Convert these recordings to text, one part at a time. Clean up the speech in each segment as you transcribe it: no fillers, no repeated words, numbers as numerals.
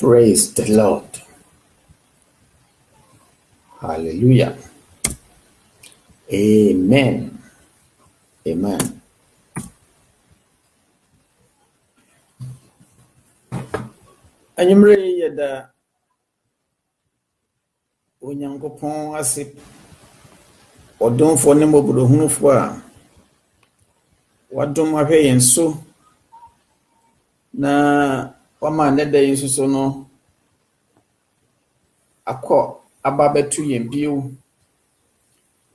Praise the Lord. Hallelujah. Amen. Amen. Anyumre yeda Onyankopon ase odonfo ne mobrohunufo a wadom ahwe yen so na wama ne da yin so no akọ ababetu yen bio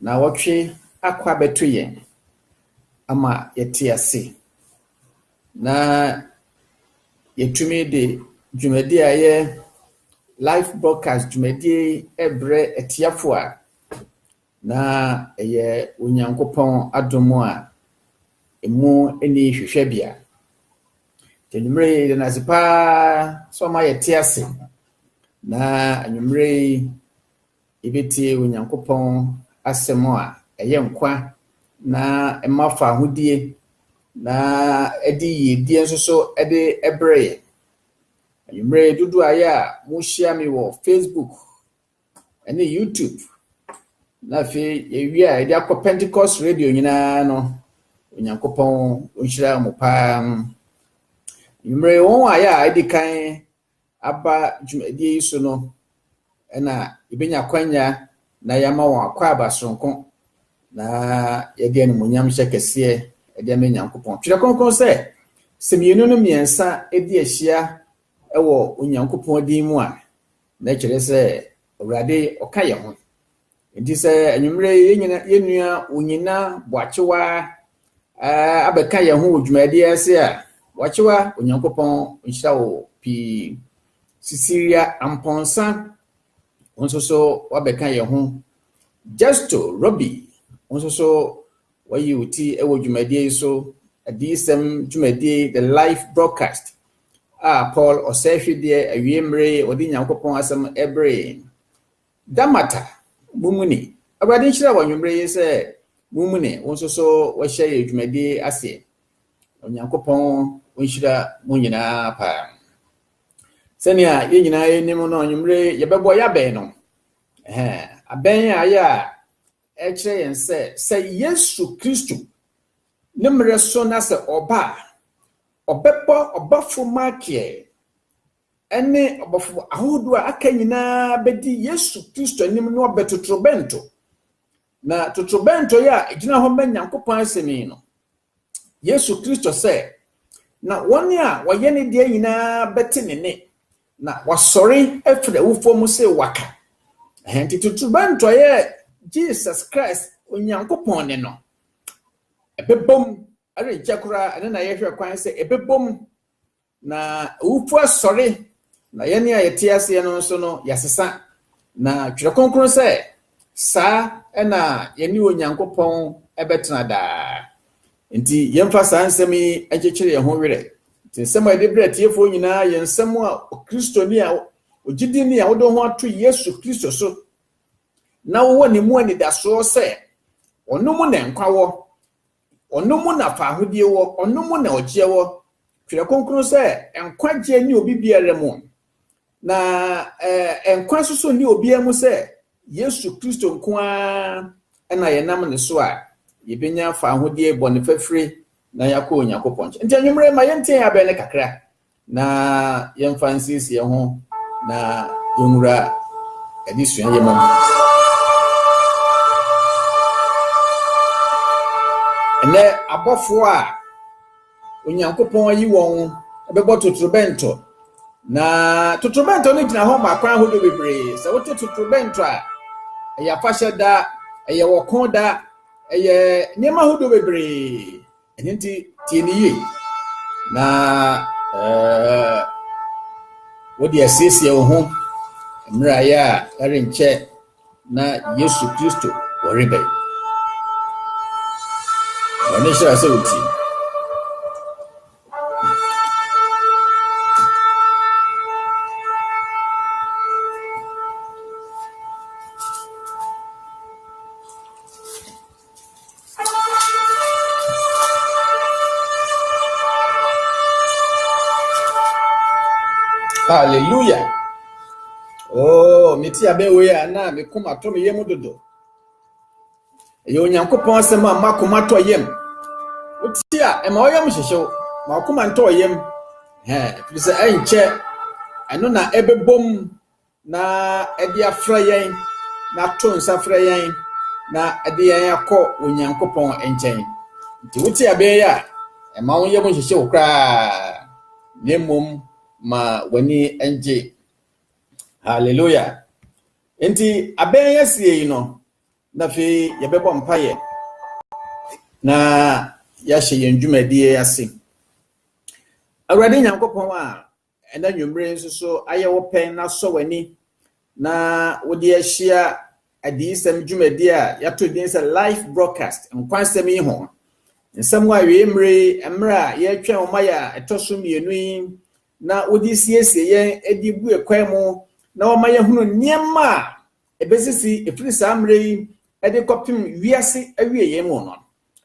na wotwe akọ abetu yen ama yete ase na yetumi de dwumadi aye live broadcast dwumadi ebre etiafo a na eye Onyankopon adomo a emu eni hwehwebia tenumre na zipa so ma yete ase na anyumre ibeti Onyankopon asemo a eye nkwa na emafa hodie na edi yedie nso ede ebre anyumre dudu aya mo share me wo Facebook ene YouTube na fe yewia ede akọ Pentecost radio nyina no Onyankopon onhyira mo pa anyumre won aya edi kan aba dwumadi so no ena ibenya kwanya na yama won akọ abasonko na yede no munyam hyekese ede me Nyankopon twere konkon se semienu no miensa edi ahia ewo Onyankopon din mu a na kyere se Awurade okaye ho enti se anyumre yenua onyina boachewa abeka ye ho dwumadi ase a boachewa Onyankopon nhyira wo pi Sisiria Amponsa onsoso wabeka ye ho Justo Robbie onsoso wayi uti ewo dwumadi so adisem dwumadi the live broadcast Paul Osefide awiemre odi Nyankopon asem ebre damata mumuni Awurade nhyira wanwumre yi se mumuni onsoso wahye ye dwumadi ase Onyankopon onhyira munyina pa senia ye nyina yenim no anwumre yebebo ya ben no aben aya ekire yen se Yesu Kristo nemre so na se oba obebo obafo makie ene obafo ahodo aka nyina bedi Yesu Kristo anim no obetotrobento na totrobento ya egina ho Nyankopon asemi no Yesu Kristo se na woni a woye ne de nyina beti ne na wasori afre ufo mu se waka enti totrobento ye Jesus Christ Onyankopon ne no ebebom are jakura ane na yehwe kwan se ebebom na ufo asori na yene a yete ase no so no yasesa na twere konkron se sa ena yene Onyankopon ebetena da enti yemfa sansemi agekire ye ho were enti nsem a de bretiefo nyina ye nsem a Kristoni a ogidini a wodo ho ato Yesu Kristo so na wo ne mu ani da so se onomu na nkwa wo onomu na fahodie wo onomu na ogie wo twere konkron se enkwagye ni obi biere mu na enkwa soso ni obi amu se Yesu Kristo nkoa ena ye nam ne so a yebenya fahodie bone fafre na yakọ Onyankopon nti anwumre ma yente abene kakra na yemfansisi ye ho na yomura edisuan ye mam ene abofo a Onyankopon ayi won ebebo totrobento na totrobento ne gina ho ma kwan hodo bebre se wote totrobento a ya fashe da ya wokon da ya nyema hodo bebre enti tieniye na wodi asiesie wo ho mra ya arenche na Yesu Kristo worebe Wani shira se uti Hallelujah. Oh, meti abewe ya na mekuma to me yemu dodo. Yo nyankopon asema makoma to yem. Utia e ma oyam hyehyew. Makoma nto yem. Fise enche eno na ebebom na ede afra yen na to nsa fra yen na ede yen akọ onyankopon enchen. Nti utia be ya e ma oyam hyehyew kra nemom ma wani enje. Hallelujah. Enti aben yasie no na fe yebebo mpaye na ya hye yendwumadie ase. Awurade nyankopon a ena nwumre nso aye wo pen na so wani na wodi ahia adisem dwumadie a yato din se live broadcast nkwansem yi ho. Nsem wa wemre emra ye twa omaya etoso mienu yi na wodi siesie yen edi bu ekwan mu na omaya hunu niema ebesisi efrisa amre yi ede kopim wiase awie yen mu no.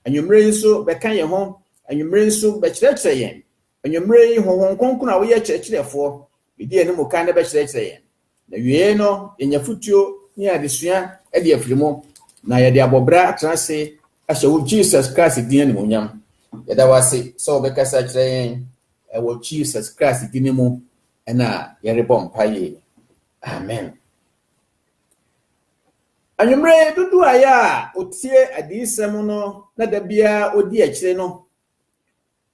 Anwumre nso beka ye ho, anwumre nso be kyerɛkyerɛ yen. Anwumre yi honhon konkon a wo ye kyerɛkyerɛfo bidi ene mu kan na be kyerɛkyerɛ yen. Na wie no yenya futuo ni adesua ede afirimo na ye de abobra atrase ahye wo Jesus Christ din ne monyam. Yeda wase so be kasa kyerɛ yen wo Jesus Christ din mu na ye rebɔ mpaye. Amen. Anwumre dudu aya otie adisem no na da bia odi akire no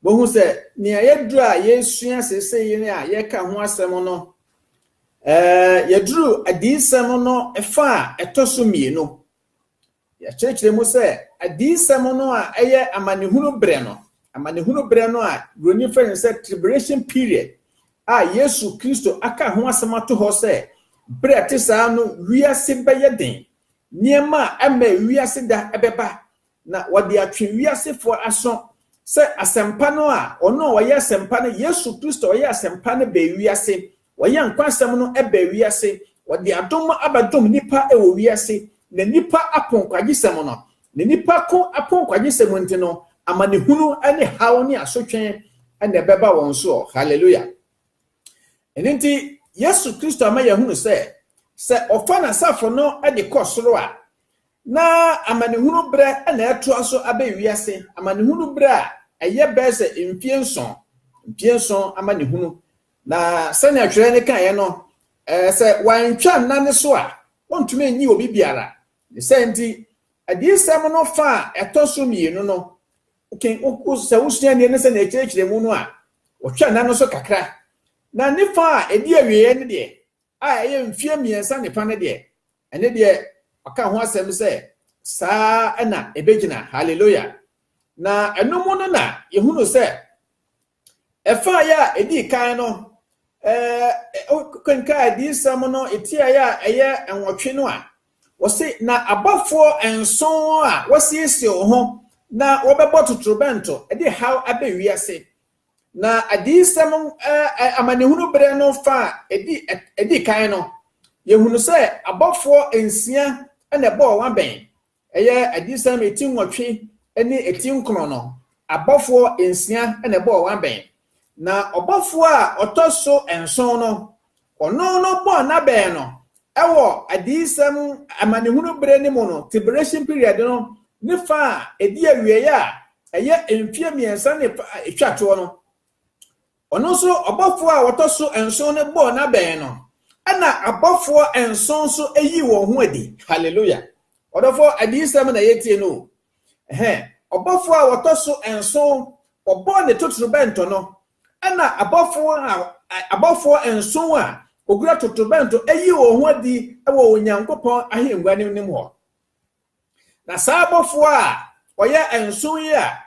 bohu se ne yeduru a yesua seseye ne a yeka ho asem no yeduru adisem no efa etoso mienu ya kyerɛkyerɛ mu se adisem no a eye amanehunu bre no a roni friend se tribulation period a Yesu Kristo aka ho asem ato ho se bre atisa no wiase beyeden niema ema wiase da ebeba na wode atwe wiase fo aso se asempa no a ono wo ye asempa no Yesu Kristo wo ye asempa no be wiase wo ye nkwansem no ebe wiase wode adom abadom nipa ewo wiase na nipa aponkwagisem no na nipa ko aponkwagisem ntino amanehunu ane hawo ni asotwen ane beba won so. Hallelujah. Enti Yesu Kristo amaye hunu se ofa na safo no ade kosoro a na amanehunu bre na eto aso abe wiase amanehunu bre a eye bese mpienson amanehunu na sane atwere ne kan ye no se wantwa nane so a wontumi enyi obi biara ne senti adisem no fa etoso mienu no okay se wusua ne se na ekyekire mu no a wotwa nane so kakra na ne fa a edi awie ne de a eye mfie miensa ne pa ne de ene de aka ho asem se saa na ebegina. Hallelujah. Na enomu no na yehunu se efa ya edi kan no kanka edi sam no etia ya eye enwotwe no a wose na abafo enson a wosiesie ho na wobebo totrobento edi how abe wiase na adisem amanehunu bre no fa edi kan no yehunu se abafo ensia na bo wa ben eye adisem etinwotwe eni etinkono no abafo ensia na bo wa ben na obafo a otoso enson no ono no bo na ben no ewo adisem amanehunu bre ni mo no tribulation period no ne fa edi awie ya eye emfie miensa ne etwato no ono so obafo a wotoso enson ne bo na ben no ana abafo enson so eyi wo ho adi. Hallelujah. Odofo adisem na yetie no obafo a wotoso enson obo ne totrobento no ana abafo enson a ogura totrobento eyi wo ho adi ewo onyankopon ahengua nim ho na saa abafo a oye enson yi a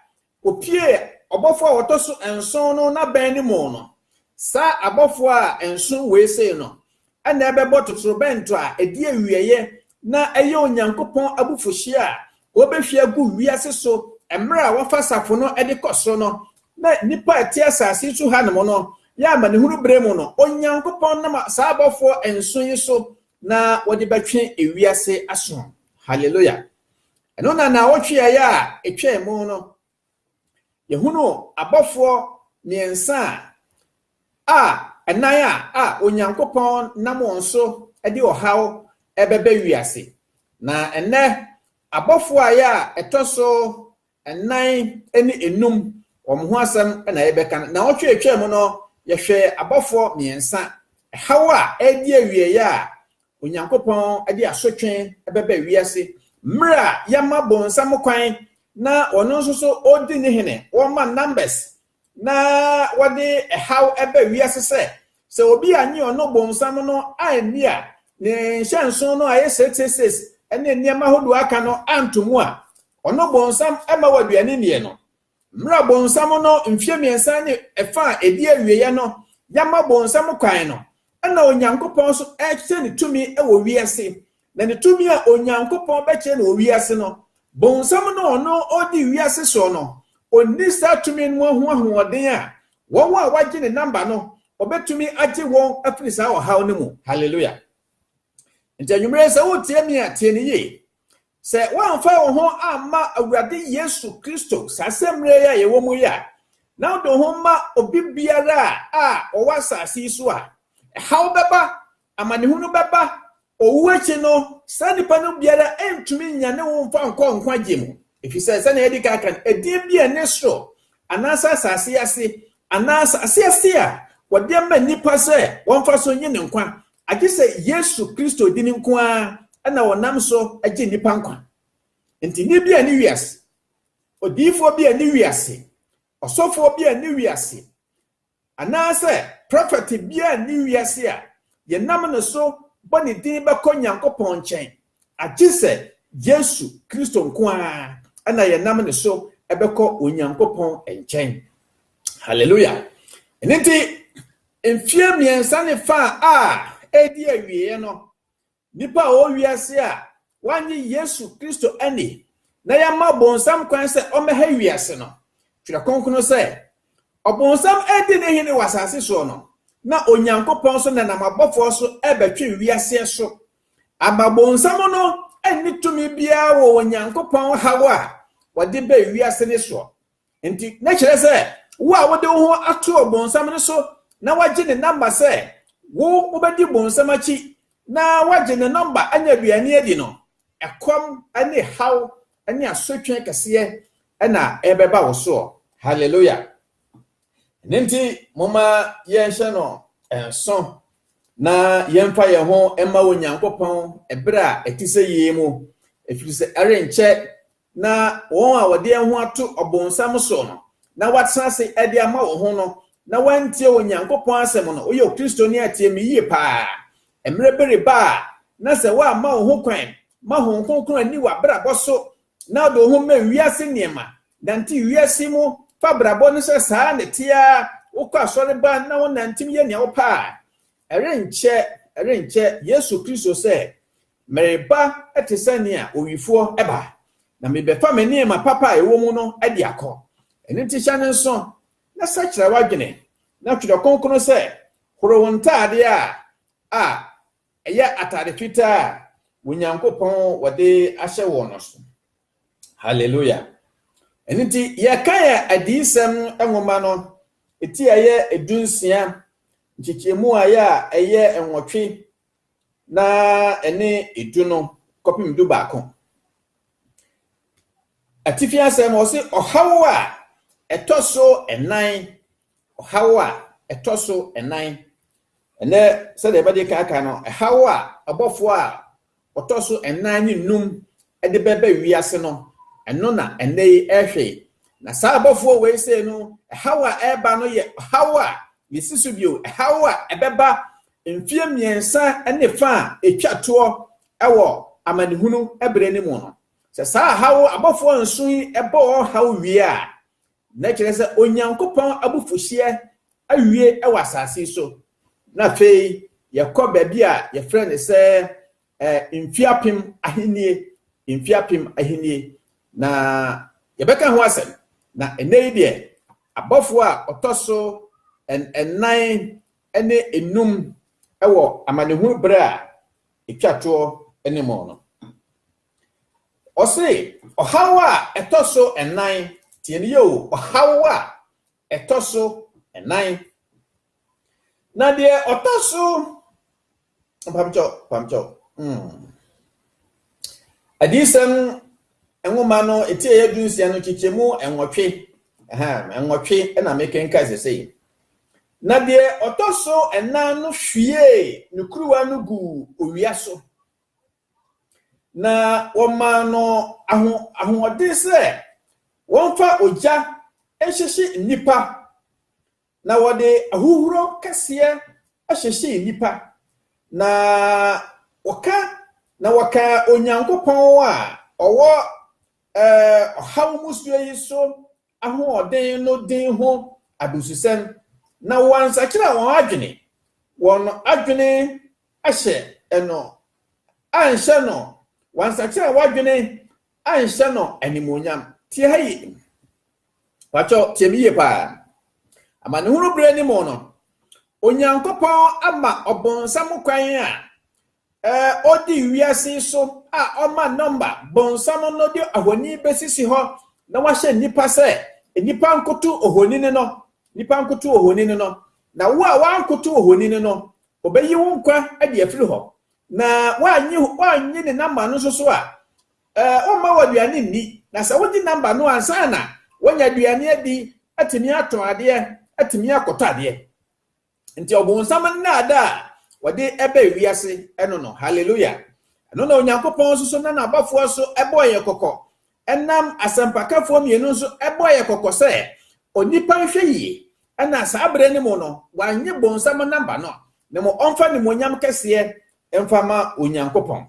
opie obafo a wotoso enson no na ben ni mo no saa abafo a enson we sei no ana ebebo totrobento a edi awieye na eye onyankopon abufuhye a obehwe agu wiase so emra a wafa safo no ede kosoro no na nipa ati asase so ha no no ya manehunu bre mu no onyankopon na saa abafo enson yi so na wode betwe ewiase aso. Hallelujah. Eno na wotwe ya etwa mu no yehunu abafo miensa a ɛnan a onyankopɔn nam wɔn so de ɔhaw ɛbɛbɛ wiase. Na ɛnɛ abɔfo a yɛ a ɛtɔ so ɛnan ne enum wɔn ho asɛm na yɛbɛka. Na ɔtwe mu no yɛhwɛ abɔfo mmiɛnsa ɛhaw a ɛdi awie a onyankopɔn de asotwe ɛbɛbɛ wiase. Mmerɛ a yɛma bonsam kwan na ɔno nso so odi ne hene wɔma numbers na wɔde ɛhaw ɛbɛ wiase sɛ obi anye ɔno bonsam no anni a ne nhyɛnso no ayɛ 666 ɛne nneɛma hodo aka no antomu a ɔno bonsam ɛma waduane nie no. Mmerɛ bonsam no mfie mmiɛnsa ne ɛfa a ɛdi awieɛ no yɛma bonsam kwan no ɛna onyankopɔn so ɛkyerɛ ne tumi ɛwɔ wiase. Na ne tumi a onyankopɔn bɛkyerɛ no wɔ wiase no bonsam no ɔno ɔdi wiase so no onni saa tumi no ho ahoɔden a wɔn a wagye ne namba no ɔbɛtumi agye wɔn afiri saa ɔhaw no mu. Hallelujah. Nti anwummerɛ sɛ wotie me a tie ne yie. Sɛ wɔamfa wo ho amma Awurade Yesu Kristo saa sɛmmerɛ a yɛwɔ mu yi a na wode ho ma obi biara a ɔwɔ asase yi so a ɛhaw bɛba, amanehunu bɛba, owu akyi no saa nipa no biara ɛntumi nya ne wo mfa nkɔ nkwagye mu. Efisɛ sɛ na yɛdi ka kan ɛdeɛ bi a ne soro anaasɛ asase ase anaasɛ asase a wɔde ma nipa sɛ wɔmfa so nye ne nkwa agye sɛ Yesu Kristo di ne nko a ɛna wɔnam so agye nipa nkwa. Nti ni bi a ne wiase, odiifo bi a ne wiase, ɔsɔfo bi a ne wiase, anaasɛ prophet bi a ne wiase a yɛnam ne so bɔ ne din bɛkɔ Nyankopɔn nkyɛn agye sɛ Yesu Kristo nko a ɛna yɛnam ne so ɛbɛkɔ Onyankopɔn nkyɛn. Hallelujah. Nti mfie mmiɛnsa ne fa a ɛdi awieɛ no nipa a ɔwiase a wanye Yesu Kristo ani na yɛma bonsam kwan sɛ ɔmɛha wiase no twerɛ kronkron sɛ ɔbonsam adi ne hene wɔ asase so no na Onyankopɔn so nanam abɔfoɔ so ɛbɛtwe wiase so. Ama bonsam no ɛnni tumi biara wɔ Onyankopɔn haw a wɔde bɛ wiase ne so. Nti na kyerɛ sɛ wo a wode wo ho ato bonsam no so na wagye ne namba sɛ wo wobɛdi bonsam akyi na wagye ne namba anya aduane adi no ɛkɔm ane haw ane asotwe kɛseɛ ɛna ɛbɛba wo so. Hallelujah. Nti moma yɛnhyɛ no ɛnso na yɛmfa yɛn ho ɛma Onyankopɔn ɛberɛ a ɛte sɛ yie mu. Ɛfiri sɛ ɛrenkyɛ na wɔn a wɔde yɛn ho ato ɔbonsam so no na watena se ɛde ama wo ho no na wantie Onyankopɔn asɛm no woyɛ Kristo ne atie me yie paa. Emmerɛ bere ba na sɛ wa ma wo ho kwan ma ho kronkron ani wa brabɔ so na do ho ma wiase nneɛma dante wiase mu fa brabɔ no sɛ saa ne tia wokɔ asɔre ba na wo nantim yɛ nea wo paa. Ɛrenkyɛ Yesu Kristo sɛ mereba ɛte sɛ nea owifoɔ ɛba na mebɛfa me nneɛma papa a ɛwɔ mu no ɛde akɔ. Ɛno nti hyɛ ne nso na sakyerɛ wadwene na twerɛ kronkron sɛ horo wo ntade a ɛyɛ atade fitaa Onyankopɔn wɔde ahyɛ wɔ no so. Hallelujah. Ɛno nti yɛka yɛ adiyisɛm nwoma no eti ɛyɛ edunsia nkyekyɛmu a ɛyɛ enwɔtwe na ɛne edu no kɔpem du baako. Atifi asɛm wɔ se ɔhaw a ɛtɔ so ɛnan, ɔhaw a ɛtɔ so ɛnan. Ɛnɛ sɛdeɛ ɛbɛde kaka no ɛhaw a abɔfoɔ a ɔtɔ so ɛnan ne num ɛde bɛbɛ wiase no ɛno na ɛnɛ yi ɛhwɛ. Na saa abɔfoɔ wei sɛ no ɛhaw a ɛba no yɛ ɔhaw a yɛsi so bio ɛhaw a ɛbɛba mfie mmiɛnsa ɛne fa a ɛtwa toɔ ɛwɔ amanehunu ɛbrɛ ne mu no. Sɛ saa haw abɔfoɔ nso yi ɛbɔ haw wie a na kyerɛ sɛ Onyankopɔn abufuhyeɛ awie ɛwɔ asase so. Na afei yɛkɔ baabi a yɛfrɛ ne sɛ mfiapem ahenie na yɛbɛka ho asɛm. Na ɛnɛ yi deɛ abɔfoɔ a ɔtɔ so ɛnan ɛne enum ɛwɔ amanehunu brɛ a ɛtwa toɔ ɛne mu no. Ɔse ɔhaw a ɛtɔ so ɛnan tie ne yɛ o ɔhaw a ɛtɔ so ɛnan. na de otoso pamcho adisem enwoma no etie yedunsia no chichemu enwotwe enwotwe na mekenka sesei na de otoso ena no hwie nukuruwa no gu owiaso na woma no ahode se wonfa oja ehyeshi nipa na wode ahuhuro kase ahyeshi nipa na waka onyankopon a owo ohaw musuo yi so ahoden no den ho adususem na wansakira won adwene ahye eno anhye no wansakira wadwene anhye no animonyam tie hayi wacho tiemiye pa ama ne huru bre ni mo no onyankopon ama obonsam kwan a odi wiase so a oma number bonsam no de ahoni besisi ho na wahye nipa se nipa nkoto ohonini no na wo a wankoto ohonini no obeyi wo nkwa ade afiri ho na wanyi ne number no so a oma waduane ni na se wodi number no ansa na wanya duane adi atimi ato ade atimi akoto ade nti obonsam na ada wode ebe wiase eno no hallelujah eno na onyankopon so na abafo so eboye kokko enam asampakafo mienu so eboye kokko se onipa hwe yi ana sabre ni mo no wanye bonsam namba no ne mo onfa ni monyam kese emfama onyankopon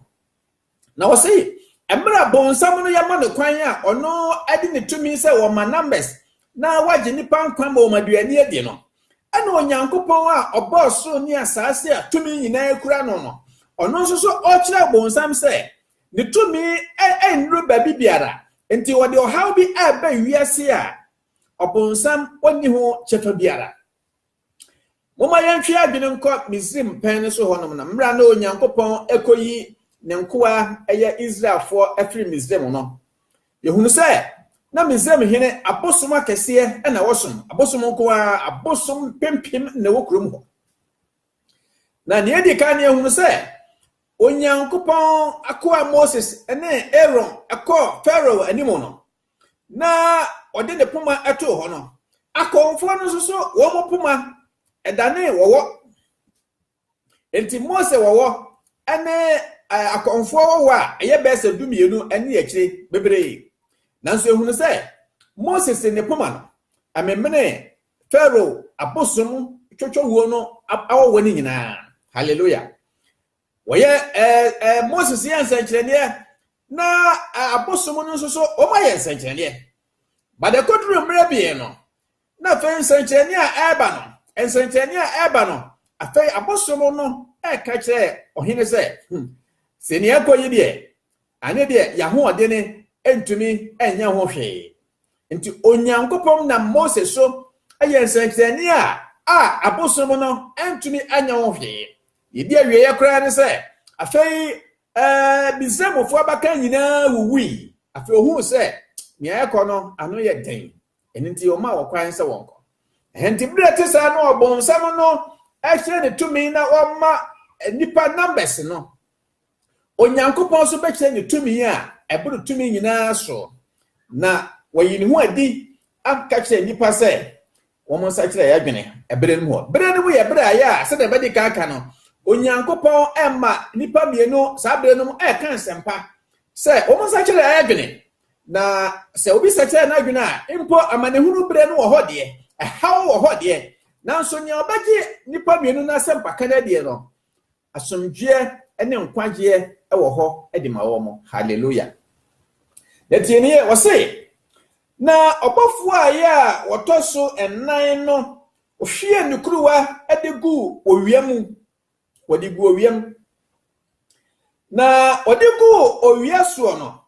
na wo sei emra bonsam no yama ne kwan a ono adi ne tumi se wo ma numbers na waje nipa nkwan ma o maduani adi no ana onyankopon a oboso ni asase a tumi nyina ekura no ono nso so okira bonsam se ne tumi enru babi biara enti wode ohaw bi aba wiase a obonsam oni ho chefa biara moma yantwe adwene nko Misrim pen so honom na mra na onyankopon ekoyi ne nkoa eye Israelfo afri Misrim no yehunu se na Misrim hene abosom akese na wosom abosom nkoa abosom pempem na wokurom ho na ne edi ka ne yehunu se onyankopon akoa Moses ene Aaron akọ Pharaoh animo no na ode ne poma ato ho no akonfo no so wo mo poma edane wowo enti Moses wowo ene akonfo wowo a eye bese dumienu ene yakire bebre nanso ehunu se Moses ne poma no amemene Pharaoh abosom twotwo wo no awo ni nyina hallelujah woye Moses yansankyerene na abosom no so o ma yansankyerene bade kodru mre bie no na fe yansankyerene a eba no ensankyerene a eba no afi abosom no ka kire ohine se se ne akoyi de ane de ya ho ode ne entumi enya ho hwe nti onyankopon na Moses so ayansankyerene a abosom no entumi anya ho hwe yedi awie yakra ne se afei bizemofo abaka nyina wuwi afei ohu se nia ekono ano ye den enti o ma wokwan se wonko enti brete sa no obonsam no ahye ne tumi na o ma nipa numbers no onyankopon so behye ne tumi a eburu tumi nyina so na wayini hu adi aka kye nipa se wo mo sa kire ya dwene ebere no ho bere no ye bere aya se de bedi kaka no onyankopon emma nipa mienu sabre no kan sempa se o mo sa kire aya dwene na se obi sa kire na dwene a impo amanehunu bere no wo ho de hawo wo ho de nanso nya obaji nipa mienu na sempa kana de no asomdwe ene nkwaje wo ho de ma wo mo hallelujah letienie wo se na obofu aya wotoso enan no ohwie nukuruwa adegu owiamu wadigu owiam na wadigu owiaso no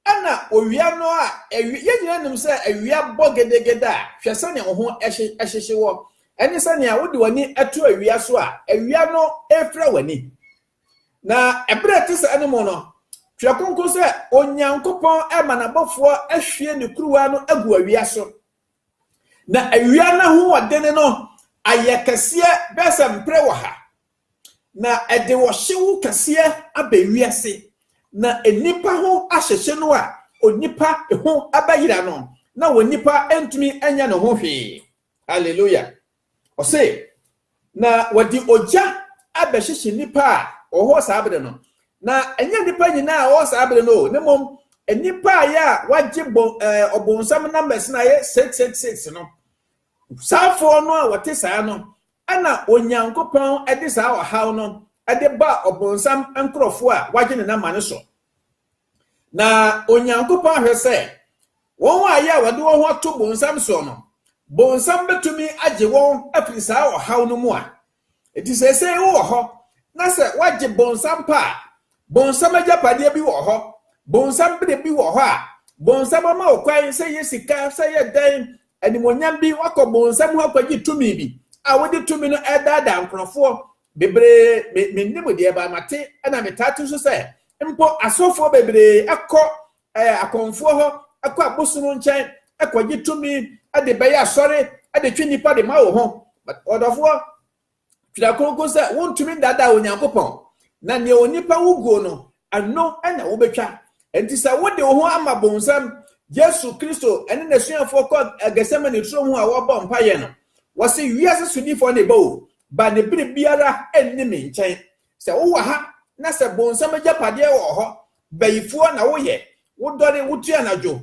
ana owia no a yegyina nim se awia bogedegeda hwese ne ho ehyehye wo eni se ne a wodi wani atu awia so a awia no efra wani na ebrete se animo no twakonko se onyankopon emanabofo ahwie ne kuruwa no agu awia so na awia na ho odene no ayekese besem prewaha na ede wo hyewu kase abawiase na enipa ho ahyehye no a onipa ho abayira no na wonipa entumi anya no ho hwe. Hallelujah. Ose na wadi oja abehyehe nipa a oho saabere no na enya nipa nyina o saabere no nemom enipa ya wagye obonsam numbers na ye 666 no safo no a wote saa no ana onyankopon ede saa ohaw no ede ba obonsam nkrofo a wagye ne na mane so na onyankopon ahwese won a ya wade wo ho to bonsam so no bonsam betumi agye won afiri saa ohaw no mu a eti sese wo ho na se wagye bonsam pa bonsam agapade bi wo ho bonsam bede bi wo ho a bonsam ma okwan se yesika se ye dan animonyam bi wakọ bonsam ho akwaji tumi bi a wodi tumi no edada nkrofo bebre mennim de ba mate na metatu so se mpo asofo bebre akọ akonfo ho akọ abosunu nchen akwaji tumi ade beya sori ade twinipa de ma wo ho odofo twidakoko se wontumi dada onyankopon na ne onipa wugo no ano na wo betwa enti se wode wo ho ama bonsam Yesu Kristo ene nesuafo ko Getsemane tro ho a wo ba mpaye no wose wiase sudifo ne bawo ba ne bire biara enni me nchen se wo wa ha na se bonsam agapade wo ho bayifo na wo ye wo dore wo tua najo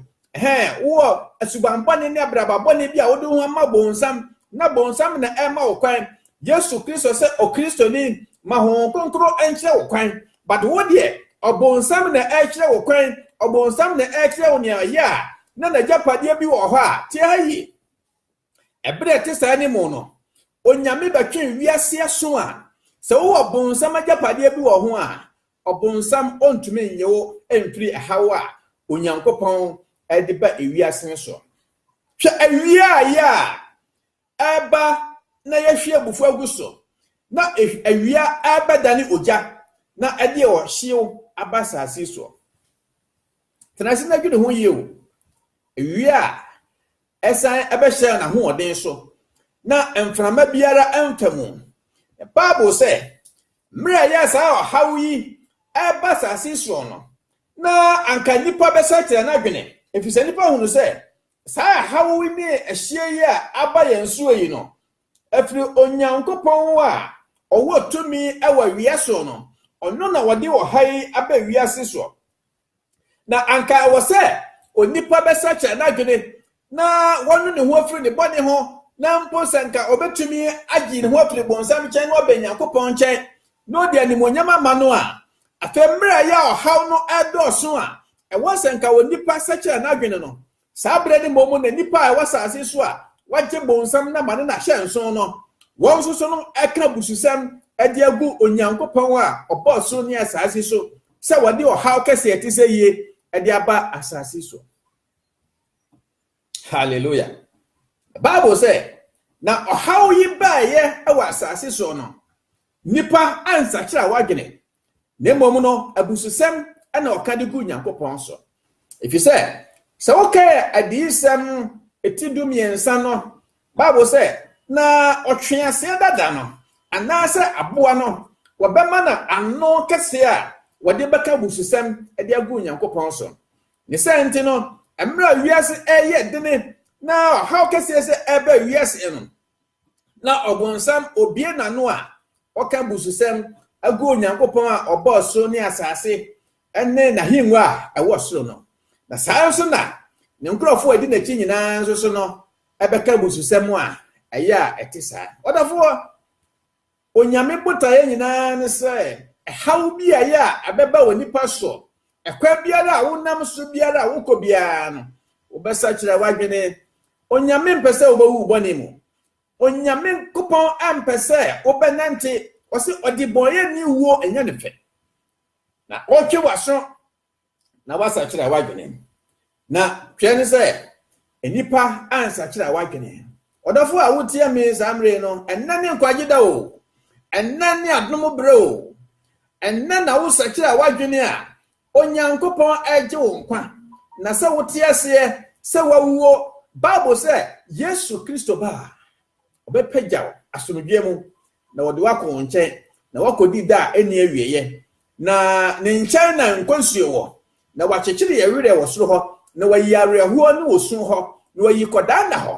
wo asubambane ne abrababone bi a wo de ho ama bonsam na bonsam na ema wo kwan Yesu Kristo se o Kristo ni ma ho konkro enche wo kwan but wo de obonsam na ekire wo kwan obonsam na ekire wo nia ya na najapade bi wo ho a ti ayi ebre te sa ni mu no onyame batwen wiase aso a se wo obonsam ajapade bi wo ho a obonsam ontumi nyewo emfiri hawa onyankopon ediba ewiase so hwe awia ya eba na yehwe abufu aguso na awia abadani oja na ede o hyew abasase so tenase na dwene ho yewu awia esan ebehye na ho oden so na emframa biara emfamu Bible say mra ya sa hawi abasase so no na anka nipa besakire na dwene efise nipa hunu say sa hawi ni ehye ya abayenso yi no afiri onyankopon a owo tumi ewa wiaso no ono na wode wo hai aba wiase so na anka wo se onipa besacha na dwene na wonu ne ho afiri ne bone ho na mpo sanka obetumi agi ne ho afiri bonsam chen no benyankopon chen no de animonyama ma no a afemra ya ohaw no edoso a ewo sanka onipa sacha na dwene no sabre ne momu na nipa a wasase so a wagye bonsam na mane na hyenso no won so no eka bususam ede agu onyankopon a oboso ne asase so se wode ohaw kese etise ye ede aba asase so. Hallelujah. The Bible say na ohaw yi baaye ewa asase so no nipa ansa kira wagene na mom no abususam na okade gu onyankopon so. If you say so okay adisam etidum yensa no Bible say na otwease dada no anase aboa no wabema na ano kese a wode beka bususam ede agu onyankopon so. Ne sente no emra wiase eye dene na how kese se ebe wiase no na obonsam obie na no a oka bususam agu onyankopon a oboso ne asase enne na hinwa a ewo soro no na saanso na ne nkrofo edi na chi nyina nso so no ebeka bususam a eya etisa odafo onyame botaye nyina ne se haw bia ya abeba woni paso ekwa biara a wonam so biara a wokọ biara no obesa kire wadwene onyame mpese obawu bone mu onyame kupon ampese obenante osi odiboye ni wo enya ne fe na otwe waso na wasa kire wadwene na twene se enipa ansa kire wadwene odafo a wotie me samre no enane nkwagida o enane adom bro enana wo sakire wadwene a onyankopon agye wo nkwa na se wotie ase se wawuo Bible say Yesu Kristo ba obepagyaw asomdwe mu na wode wakɔ nkyɛn na wakɔdi da eni awieye na ne nkyɛn na nkonsuo wɔ na wakyekere yɛwerɛ wɔ soro hɔ na wayi awerɛhoɔ ne wɔ sun hɔ na wayi kɔdaa na hɔ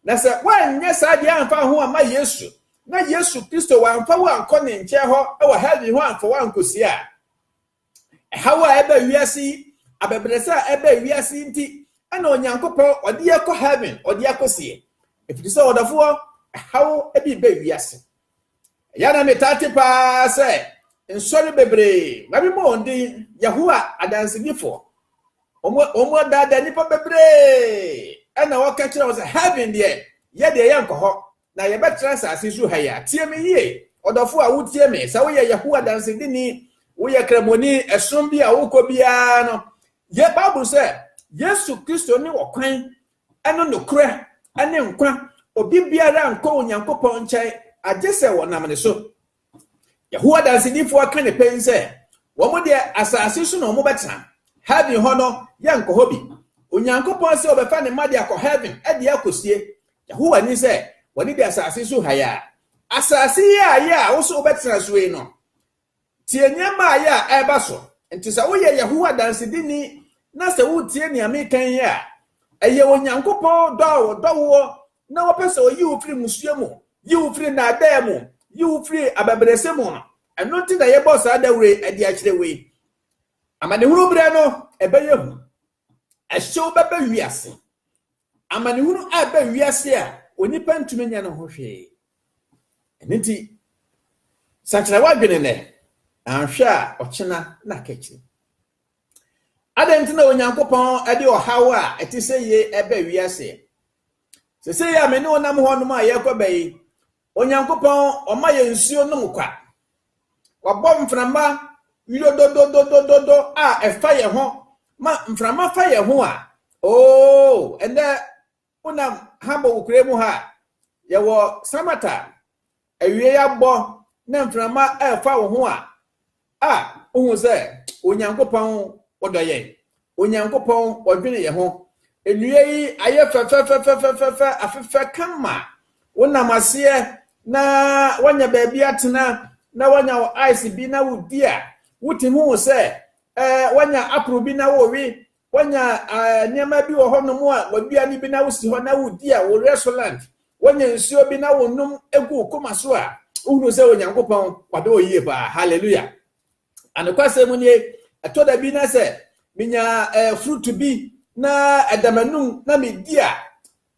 na sɛ wanyɛ saa deɛ amfa ho ama Yesu na Yesu Kristo wamfa wo ankɔ ne nkyɛn hɔ ɛwɔ heaven ho amfa wo ankosi a ɛhaw a ɛba wiase abebresa a ɛba wiase nti ana Onyankopɔn ɔde yɛkɔ heaven ɔde akɔsie ɛfiri sɛ ɔdɔfoɔ ɛhaw ɛbi ba wiase yana metate pa sɛ nsɔre bebree mabi mo ndi Yahowa adansegifo omo dada nipa bebree ana wɔka kyerɛ wo sɛ heaven deɛ yɛde yɛnkɔ hɔ na yɛbɛtra asase so ha ya tie me yie ɔdɔfo a wotie me sɛ woyɛ Yahowa dansegini woyɛ kramoni ɛsom bi a wokɔ biara no yɛ Bible sɛ Yesu Kristo ne wɔkwan ɛno nokora ɛne nkwa obi biara nkɔ Onyankopɔn nkyɛn agye sɛ wɔnam ne so Yahowa dansedifo aka ne pɛn sɛ wɔn de asase so na wɔn bɛtena heaven hɔ no yɛnkɔ hɔ bi Onyankopɔn sɛ ɔbɛfa ne mma de akɔ heaven ɛde akɔsie Yahowa ni sɛ wɔde de asase so ha ya asase ya wo so wobɛtena so yi no tie nyɛma ya ɛba so nti sɛ woyɛ Yahowa dansedini na sɛ wotie ne amekan ya ɛyɛ Onyankopɔn dɔwo na wɔpɛ sɛ oyi wo firi musua mu yi wo firi naadaa mu yi wo firi ababrɛsɛ mu no ɛno nti na yɛbɔ saa dawure ɛde akyerɛ wei amanehunu brɛ no ɛbɛyɛ hu ɛhyew bɛbɛ wiase amanehunu a ɛbɛ wiase a onipa ntumi nya no ho hwee ɛno nti sakyerɛ wadwene nɛ anhwɛ a ɔkyena na kɛkyere adɛnti na Onyankopɔn ɛde ɔhaw a ɛte sɛ yie ɛbɛ wiase sese ya me ne onam hɔ nom a yɛkɔ bɛyi Onyankopɔn ɔma yɛ nsuo nom kwa wabɔ mframa wirodododododo a ɛfa yɛ ho ma mframa fa yɛ ho a ɛnɛ onam habo ukure mu ha yɛwɔ Samata awie yabɔ na mframa ɛfa wo ho a ohu sɛ Onyankopɔn ɔdɔ yɛn Onyankopɔn ɔdwene yɛ ho enue yi ayɛ fɛfɛfɛfɛfɛfɛ afɛfɛ kama wonam aseɛ na wanya baabi atena na wanya ice bi na wodi a wotimu sɛ wanya apro bi na wowe wanya nneɛma bi wɔ hɔ no mu a waduane bi na wosi hɔ na wodi a wo restaurant wanya nsuo bi na wonum egu koma so a wohunu sɛ Onyankopɔn wade oyie ba hallelujah anokwasɛ mu nie atoda bi na sɛ minya fruit bi na adamanum na medi a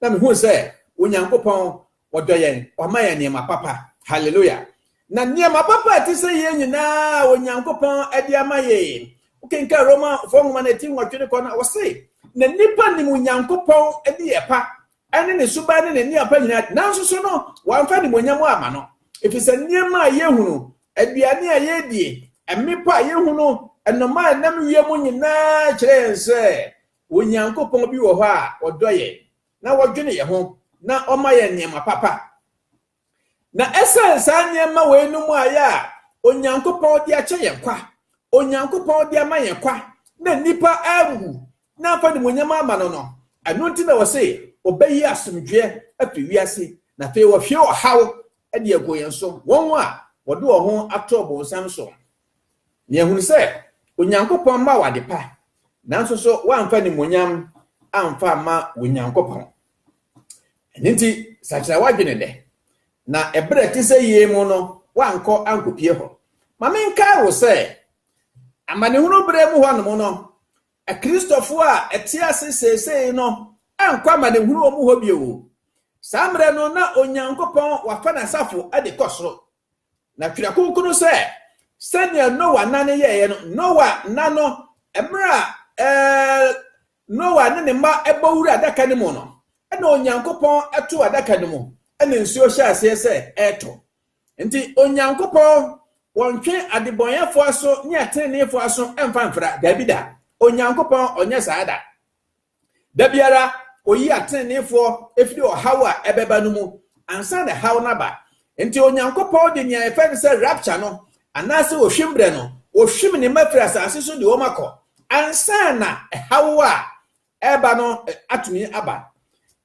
na mehu sɛ Onyankopɔn wɔdɔ yɛn ɔma yɛn nneɛma papa hallelujah na nneɛma papa te sɛ yɛn nyinaa Onyankopɔn ɛde ama yɛn wokenka Roma fɔnwoma na ti nwɔtwe kɔ na wɔse na nipa nim Onyankopɔn ɛde yɛ pa ɛne ne suba ne ne nneɛma nyinaa nanso so no wɔamfa ne monyam ama no efisɛ nneɛma a yɛhunu aduane a yɛdie ɛmepa a yɛhunu ɛnoma a nam wie mu nyinaa kyerɛ yɛn sɛ Onyankopɔn bi wɔ hɔ a ɔdɔ yɛn na wɔdwene yɛn ho na ɔma yɛn nneɛma papa na ɛsɛ saa nneɛma wei no mu ayɛ a Onyankopɔn de akyɛ yɛn kwa Onyankopɔn de ama yɛn kwa na nipa awu na afa ne monyam ama no no ɛno nti na wɔse ɔbɛyi asomdwe afi wiase na afei wɔhwie ɔhaw de ago yɛn so wɔn a wɔde wɔn ho ato ɔbɔnsam so ne ehunu sɛ Onyankopɔn ma wade pa nanso so wɔamfa ne monyam amfa ama Onyankopɔn ɛno nti sakyerɛ wadwene dɛ na ɛbrɛ te sɛ yie mu no wankɔ ankopie hɔ ma menka wo sɛ amanehunu brɛ mu hɔ nom no Kristofo a ɛte ase seesei no ankɔ amanehunu mu hɔ bio saa mmerɛ no na Onyankopɔn wafa n'asafo ade kɔ soro na twira kunkunu sɛ sɛnea Noa nane yɛɛ no Noa nano ɛmmerɛ a Noa ne ne mma ɛbɔ wura adaka no mu no ɛna Onyankopɔn ɛto adaka no mu ɛna nsuo hyɛ aseɛ sɛ ɛɛtɔ nti Onyankopɔn wɔntwe adebɔnyɛfo aso ne ateneefo aso ɛmfa mfra dabi da Onyankopɔn ɔnyɛ saa da biara oyi ateneefo efiri ɔhaw a ɛbɛba no mu ansa na haw naba nti Onyankopɔn de nea ɛfɛ sɛ rapture no anaasɛ ohwimbrɛ no ohwim ne mafiri asase so de wɔn akɔ ansa na haw a ɛba no atumi aba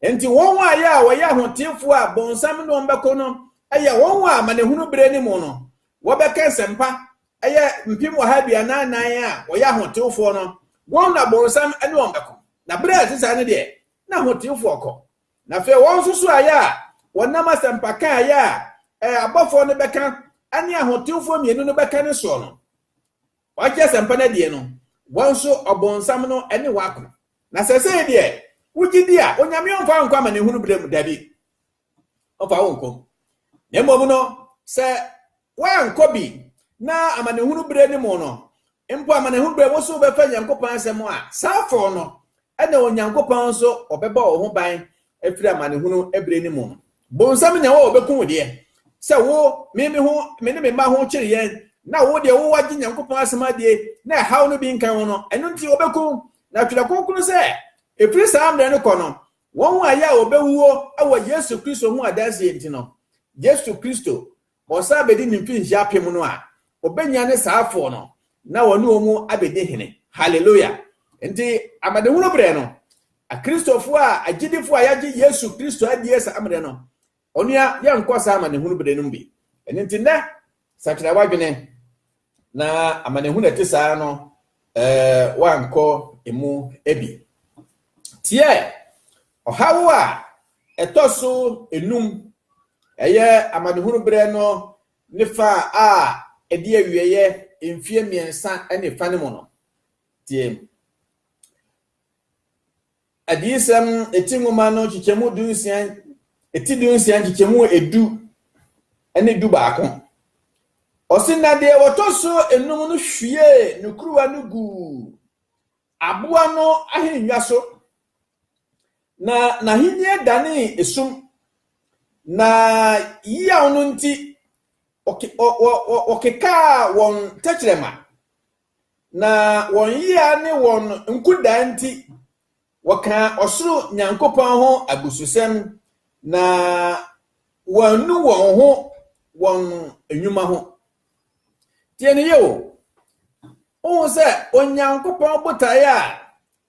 enti won wa ya wo ya hotifo a bonsam no mbeko no eye won wa manehunu bere ni mu no wo beka sempa eye mpim wa ha bia nan a wo ya hotifo no won na bonsam ene won beko na bere asisa ne de na hotifo okọ na fe won susu aya wonam asempa kan aya abofo no beka ani ahotifo mienu no beka ne so no waje sempa na de no won so obonsam no ene wako na sese de wugidi a onyame onfa nkwa manehunu bere mu dabi onfa wonko na mmom no se wanko bi na amanehunu bere ni mu no mpo amanehunu bere wo so be fa nyankopon asem a safo no ene onyankopon so obeba wo ho ban afiri amanehunu ebere ni mu bonsam nya wo obekun de se wo meme ho me ne me ma ho kire yen na wo de wo wagi nyankopon asem ade na haw no bi nkan wo no eno nti obekun na twira konkunu se efiri samre no kono won wa ya obewuo awo Yesu Kristo hu adanse enti no Yesu Kristo osa bedi nimfi nhia pem no a obenya ne saafo no na wonu omu abedi hene hallelujah enti amadehunu bre no a Kristofo a agidifo a yaji Yesu Kristo adiesa amre no onua ya nkosa amadehunu bre no bi enti na sakira wadwene na amadehunu etisa no wanko emu ebi tie ohawo a etoso enum eye amadehunu bre no nifa a edi awieye emfie miensa ene fane mo no tie adisem etinguma no chichemu dunsian chichemu edu ene du baako osinade wotoso enum no hwie nukruwa no gu aboa no ahenwa so na hinie dane esum na yia ono nti okeka won techrema na won yia ne won nkuda nti waka osuru nyankopon ho agususem na wonu won ho won enwuma ho tiene yo o se onyankopon botaya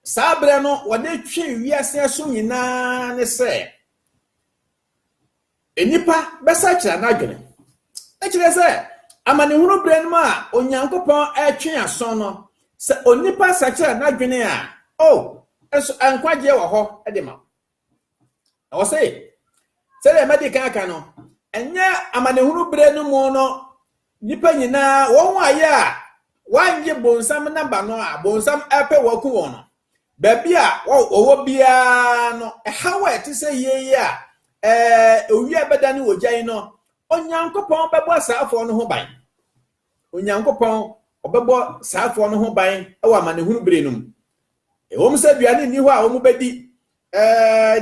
sabre no wode twe wiase aso nyina ne se enipa besa kira na adwene ekire se amanehunu bre no a onyankopon atwe aso no se onipa sakira na adwene a eso ankwaje wo ho edema o se le medical aka no enya amanehunu bre no mu no nipa nyina won waye a wanje bonsam namba no a bonsam ape waku won no baby a owo bia no hawa etise yeye a owi abeda ne wogyan no onyankopon bebo saafo no ho ban onyankopon obebo saafo no ho ban e wa manehunu bre no ewom se duane ni ho a omu bedi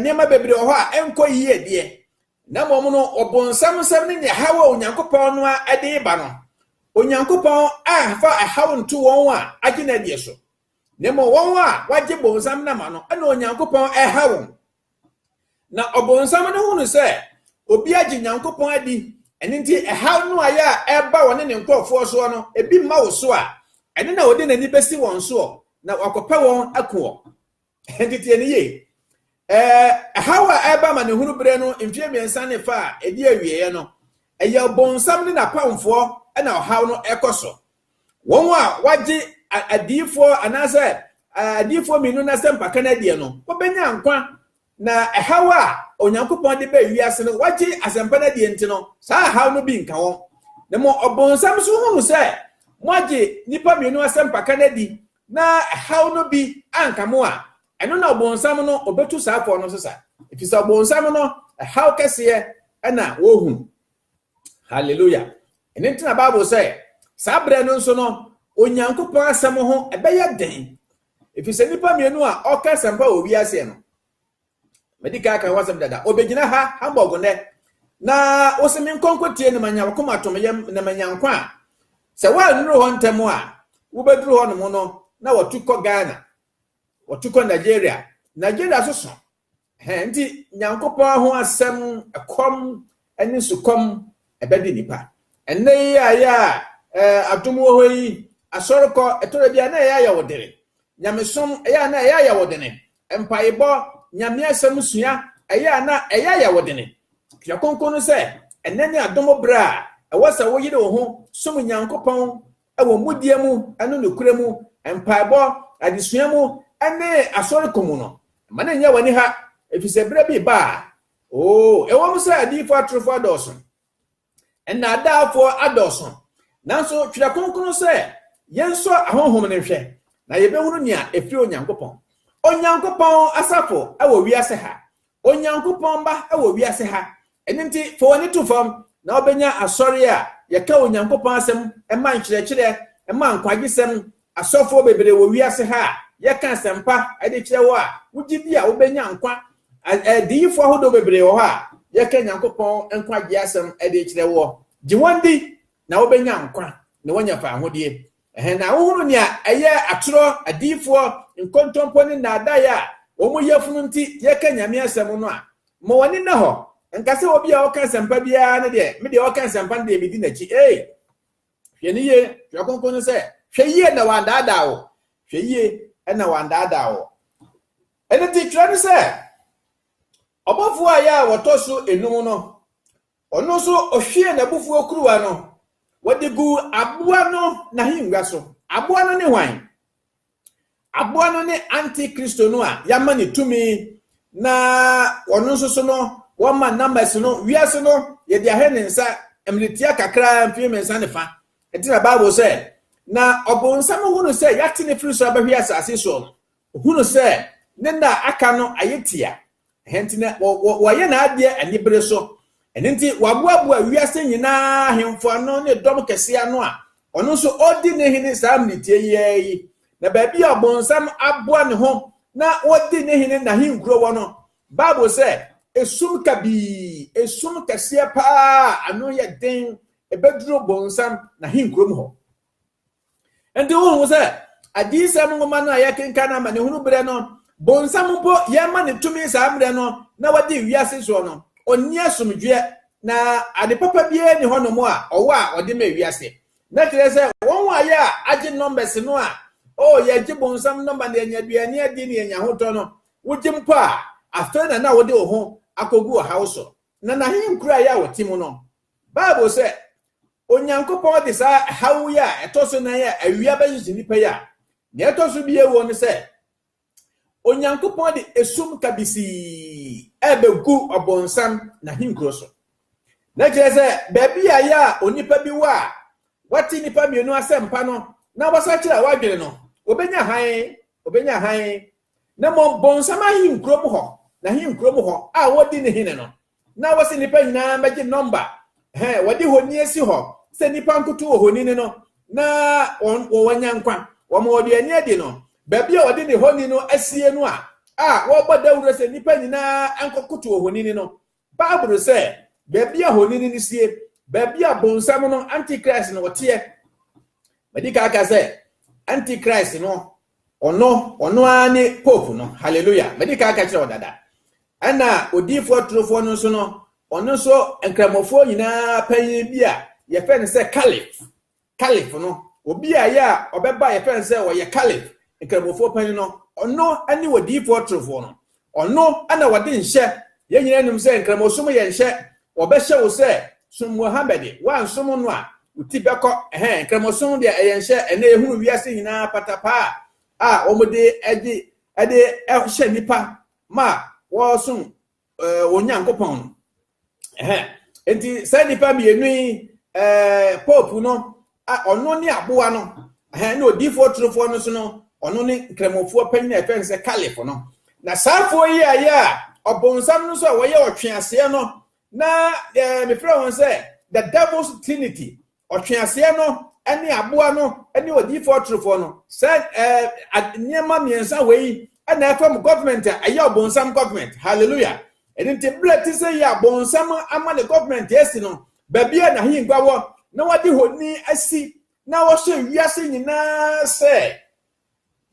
niema bebre ho a enko yiye de na mom no obonsam sam ne hawa onyankopon no a ade ba no onyankopon a fa hawo ntu won a agina de so nemo won a waje bonsam na ma no ana onyankopon hawo na obonsam no hunu se obi agi nyankopon adi eni nti hawo no aya eba wone ne nkofo so no ebi ma wo so a eni na odi nani besi won so na wakopa won akuo entiti eni ye hawo eba ma ne hunu bre no mfie miensa ne fa edi awieye no eye obonsam ne na pamfo na hawo no ekoso won a waje adifo anase adifo minu na sempa kanadie no wobenya nkwa na hawa onyankopon de ba wiase no waje asempa na die ntino saa hawo no bi nka won na mo obonsam so hunu se moje nipa minu asempa kanadi na hawo no bi anka mo a eno na obonsam no obetu saafo no sesa ifisa obonsam no hawo kese na wo hu hallelujah ene ntina bible say sabre no so no onyankopon asem ho ebeya den ifise nipa mienu a oka sempa obi ase no medical kan wasem dada obegina ha hamburg ne na osemi nkonkotie ne manya wakoma tomyem ne manyankwa se wa nuru ho ntemu a wobeduru ho no no na watuko Ghana watuko Nigeria soso nti nyankopon ho asem ekom eni sukom ebedi nipa enne ya atomo ho yi asoroko etore bia na ya wodere nyamesom ya na ya wodene empaibo nyame asem sua ɛyɛ na ɛyɛ ya wodene twa konkono sɛ ɛnene adomo bra ɛwasa wo yire wo ho som Nyankopɔn ɛwɔ mudie mu ɛno ne kure mu empaebɔ adesua mu ɛne asɔre komu no ma na nya wani ha efisɛ bra bi ba ɛwɔ mu sɛ adifo atrofo adɔso ɛna adaafo adɔso nanso twa konkono sɛ yɛnso ahonhom ne hwɛ na yɛbɛhunu nia efiri Onyankopɔn asafo ɛwɔ wiase ha Onyankopɔn ba ɛwɔ wiase ha ɛnenti fo wani to fam na obenya asɔre a yɛka Onyankopɔn asɛm ɛma nkyerɛkyerɛ ɛma nkwagesɛm asɔfo bebree wɔ wiase ha yɛka asɛmpa ɛde kyerɛ wo a wogye bi a wobenya nkwa adiyifo ahodo bebree wɔ hɔ a yɛka Nyankopɔn nkwagye asɛm ɛde kyerɛ wo gye wɔndi na wobenya nkwa na wonya fa ahodie na wohunu nia ɛyɛ atoro adiyifo nkontompo ne naadaya a wɔn yɛfunu nti yɛka Nyame asɛm no a ma wɔne na hɔ nkase obi a wɔka asɛmpa biara ne deɛ me deɛ wɔka asɛmpa ne deɛ medi n'akyi hwɛ ne ye hwɛ konkono sɛ hwɛ yie na wandaadaa wo hwɛ yie na wandaadaa wo ɛne ti twɛ ne sɛ ɔbɔfo a yɛ a wɔtɔ so enum no ɔno so ohwie n'abufuo kuruwa no wɔde gu aboa no n'ahengua so aboa no ne hwan aboa no ne antikristo no a yama ne tumi na ɔno nso so no wɔma numbers no wiase no yɛde ahɛ ne nsa emritia kakra mfie mensa ne fa ɛti na Bible sɛ na ɔbonsam hunu sɛ yɛate ne firi so abɛhwe asase so no hunu sɛ ne nda aka no ayetia henti na wɔyɛ na adeɛ anibere so ɛnenti waboaboa wiase nyinaa ahemfo ano ne dɔm kɛse ano a ɔno nso ɔdi ne hene saa mritie yi na baabi a ɔbonsam aboa ne ho na ɔdi ne hene na henkuro wɔ no Bible sɛ esum kabi esum kɛseɛ paa ano yɛ den ebeduro bonsam na henkuro mu hɔ enti wo sɛ adisɛm ngoma no a yɛkenka na ma ne hunu brɛ no bonsam mpo yɛma ne tumi saa mbrɛ no na wɔde wiase so no onni asomdwe na ade papa bie ne hɔ no mu a ɔwɔ a ɔde ma wiase na kyerɛ sɛ wɔn a yɛ a agye numbers no a yɛgye bonsam number na yɛnya duane adi ne yɛnya hotɔ no wogye mpo a afɛ na wɔde wo ho akogu ɔhaw so na henkura yɛ a wɔte mu no Bible sɛ Onyankopɔn de saa haw yi a ɛtɔ so na yɛ awia bɛhyehye nipa yi a na ɛtɔ so bie wɔ no sɛ Onyankopɔn de esum kabisi ɛbɛgu ɔbonsam na henkuro so na kyerɛ sɛ baabi a yɛ a onipa bi wɔ a wɔte nipa mienu asɛmpa no na wɔsa kyerɛ a wadwene no obenya han na bonsam ahenkuro mu hɔ na henkuro mu hɔ a wɔdi ne hene no na wɔse nipa nyinaa bɛgye number wɔde honi asi hɔ sɛ nipa nkoto wɔ honi no na wɔwanya nkwa wɔma wɔde ani adi no baabi a wɔde ne honi no asie no a wɔbɔ dawuro sɛ nipa nyinaa ankokoto wɔ honi no Bible sɛ baabi a honi no sie baabi a bonsam no antichrist no wɔteɛ badi ka aka sɛ antichrist no ɔno ane pope no hallelujah badi ka aka kyerɛ ɔdada ɛna odifo trofo no so no ɔno so nkramofo nyinaa panyin bi a yɛfɛ ne sɛ caliph no obi a yɛ a ɔbɛba yɛfɛ ne sɛ wɔyɛ caliph nkramofo panyin no ɔno ani odifo trofo no ɔno ana wɔde nhyɛ yɛn nyinaa nim sɛ nkramosom yɛ nhyɛ wɔbɛhyɛ wo sɛ som Muhammad wansom no a uti bɛkɔ nkramosom deɛ ɛyɛ nhyɛ ɛna ehunu wiase nyinaa patapa a wɔmode ɛde ɛhyɛ nipa ma wɔsom Onyankopɔn enti sɛ nipa mienu yi pope no ɔno ne aboa no na odifo trofo no so no ɔno ne nkramofo panyin na ɛfɛn sɛ caliph no na saafo yi ayɛ a ɔbonsam no so a wɔyɛ ɔtweaseɛ no na mefrɛ wɔn sɛ the devil's trinity ɔtweaseɛ no ɛne aboa no ɛne odifo trofo no sɛ nneɛma mmiɛnsa wei ɛna ɛfam government a ɛyɛ ɔbonsam government hallelujah ɛnti blɛ ti sɛ yɛ bonsam ama ne government esi no baabi a na hingwa wɔ na wɔde honi asi na wɔhyɛ wiase nyinaa sɛ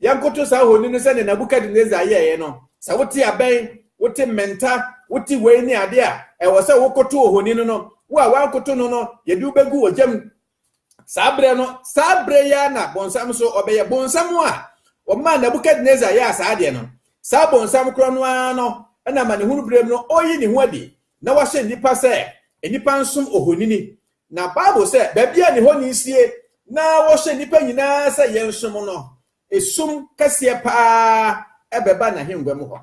yankoto saa honi no sɛ ne Nebukadnezar yɛɛ no sɛ wote abɛn wote menta wote wei ne ade a ɛwɔ sɛ wokoto honi no wo a wankoto no yɛde wobɛgu wɔgyam saa brɛ ya na bonsam so ɔbɛyɛ bonsam a ɔma Nebukadnezar yɛ saa deɛ no saa bonsam kro no a no ana ma ne hunu brem no oyi ne ho adi na wahye nipa se nipa nsom ohonini na Bible se babia ne ho ni sie na wahye nipa nyina se yensom no esum kase pa ebeba na hengwam ho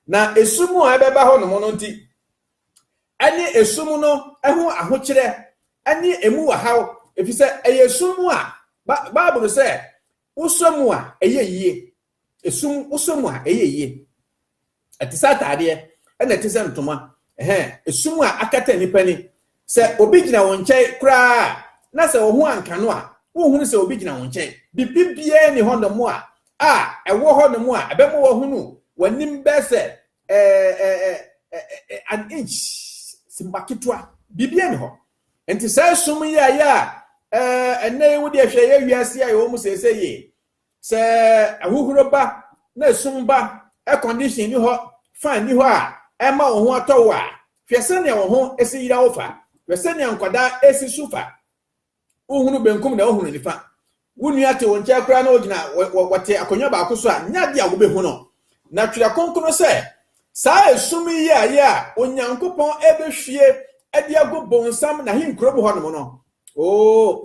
na esum a ebeba ho no mo no nti ani esum no eho ahokire ani emu wahaw efise eyesum a Bible se usomu a eyeyie esum usomu a eyeyie atisa taade ena tisa ntoma esum a akata nipa ni se obi gina won nkyai kura na se wo ho anka no a wo hunu se obi gina won nkyai bibibie ni hono mo a ewo hono mo a ebemo wo hunu wanim be se an inch simbakitwa bibie ni ho enti se esum ya ene wo de hwe ya wiase a wo mu se ye se ahuhuro ba na esum ba condition ni ho fan ni ho a ema wo ho atọwo a hwese ne wo ho esi yira wo fa hwese ne nkwada esi sufa uhunu benkum na uhunu nifa wunu ate won kya kra na ogina wote akonya ba akoso a nya dia wo be hu no na twira konkono se saa esum yi a onyankopon ebehwie ade ago bonsam na hinkrobo ho no no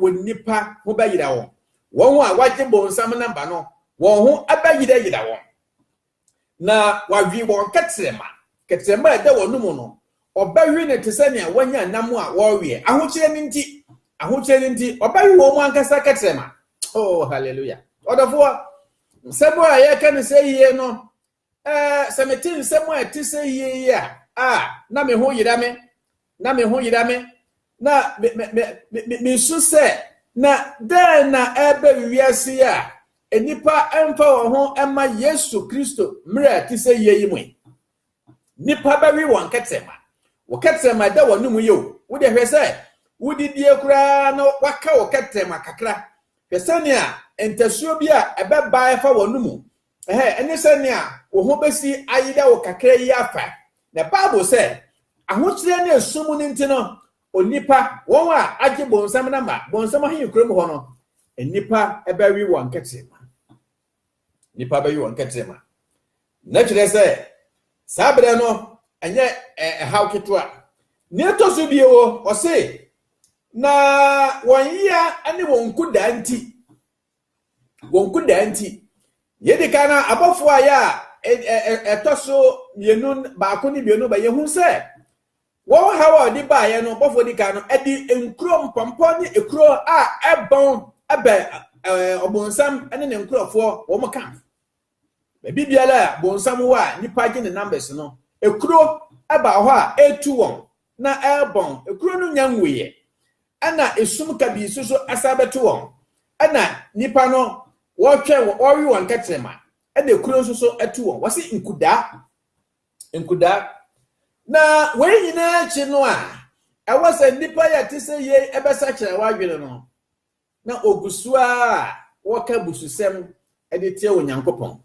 wonipa ho ba yira wo won ho a waje bonsam namba no won ho abayira wo na wawi won ketrema da wonum no obawi ne tesania wanya nam a wowe ahokyere ninti obawi wo mu ankasa ketrema hallelujah odofo sebo a ye kan say ye no semetin semo a ti say ye na me ho yirame na me su se na da na ebe wiase a enipa emfa wo ho ema Yesu Kristo mra ti say ye yimu nipa ba wi won ketrema wo ketrema da wonum yo wo de hwese wo didie kura no waka wo ketrema kakra hwese ne a entasuo bi a ebeba efa wonum ene se ne a wo ho besi ayida wo kakra yi afa na Bible se ahokyere na esum ni ntino onipa won a age bonsam na ma bonsam ahin kurom ho no enipa eba wi won ketrema na kire se sabre no enye haw ketwa ne to so biewo o se na wonya ane wonkuda anti yedi kana abofo aya etoso mienu baako ni mienu ba yehu se won hawa di ba ye no bofo di kana edi enkuro mpompo ni ekuro a ebon ebe obonsam ane ne nkurofo wo mo kan bibiala bonsam wa nipa gye ne numbers no ekuro aba ho a etu won na ebon ekuro no nyanweye ana esum kabi so asabeto won ana nipa no wo twe wo wi won ketrema ana ekuro so etu won wase nkuda na we nyina chi no a ewase nipa ya tise ye ebesa kire wa dwene no na ogusu a wo ka bususem ede tie onyankopon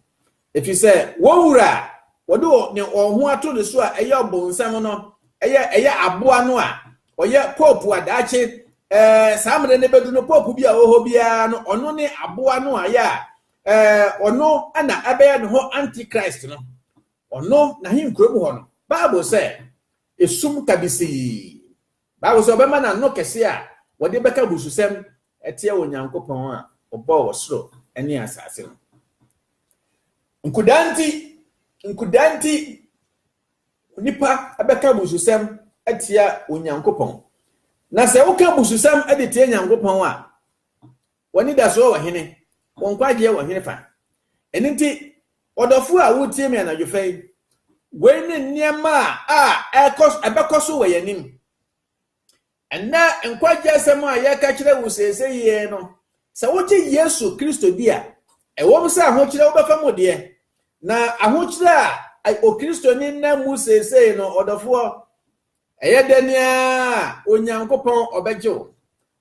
if you say wowura wodo ne ohun ato de so a eye obonsam no eye aboa no a oye pope adache samre ne bedu no pope bia oho bia no ono ne aboa no aya ono ana abeya no ho antichrist no ono na hin krom ho no Bible say esum kabisi Bible say obema na no kese a wode beka bususem etie onyankopon a obo wo soro ene asase no nkudanti nipa abeka bususem atia onyankopon na se woka bususem adetie nyankopon a woni da so wa hene wonkwaje wa hene fa eninti odofo a wotie me na dwofai we ne niema ebekoso we yanim enna nkwaje asem a ye ka kire wo sese ye no se wote Yesu Kristo dia ewo msa ahokyere wo befa modie na ahokyere a o Kristo ni na mu sese no odofo eyedenia onyankopon obejo